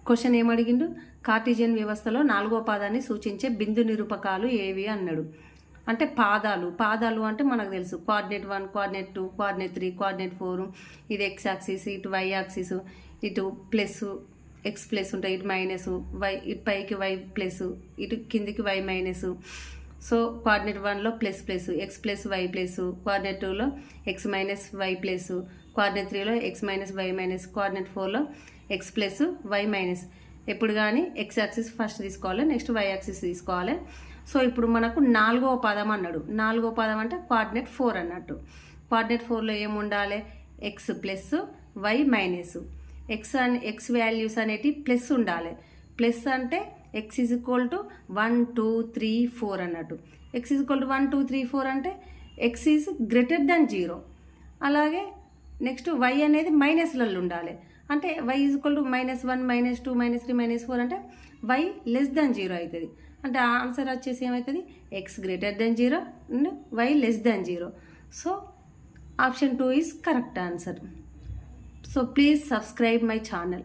Question ఏమడిగిండు, Cartesian వ్యవస్థలో 4వ పాదాన్ని సూచించే బిందు నిరూపకాలు ఏవి అన్నాడు. అంటే పాదాలు అంటే మనకు తెలుసు, కోఆర్డినేట్ 1, కోఆర్డినేట్ 2, కోఆర్డినేట్ 3, కోఆర్డినేట్ 4. ఇది ఎక్స్ యాక్సిస్, ఇటు వై యాక్సిస్, ఇటు ప్లస్ ఎక్స్ ప్లస్ ఉంటాయి, ఇటు మైనస్ వై, ఇటు పైకి వై ప్లస్, ఇటు కిందికి వై మైనస్. సో కోఆర్డినేట్ 1లో plus X plus Y plus, coordinate 2లో X minus Y plus, coordinate 3లో X minus Y minus, coordinate 4లో ఎక్స్ ప్లస్ వై మైనస్. ఎప్పుడు కానీ ఎక్స్ యాక్సిస్ ఫస్ట్ తీసుకోవాలి, నెక్స్ట్ వై యాక్సిస్ తీసుకోవాలి. సో ఇప్పుడు మనకు 4వ పదం అన్నాడు. 4వ పదం అంటే కోఆర్డినేట్ 4 అన్నట్టు. కోఆర్డినేట్ 4లో ఏముండాలి, x plus why minus. X values అనేటి ప్లస్ ఉండాలి. ప్లస్ అంటే ఎక్స్ ఈజ్ ఈక్వల్ టు 1 2 3 4 అన్నట్టు. ఎక్స్ ఈజ్ ఈక్వల్ టు 1 2 3 4 అంటే ఎక్స్ ఈజ్ గ్రేటర్ దాన్ 0. అలాగే నెక్స్ట్ వై అనేది మైనస్లలో ఉండాలి. అంటే వై ఈజ్ ఈక్వల్ టు -1 -2 -3 -4 అంటే వై లెస్ దాన్ 0 అవుతుంది. అంటే ఆన్సర్ వచ్చేసి ఏమవుతుంది, x greater than 0 and y less than 0. So option 2 is correct answer. So please subscribe my channel.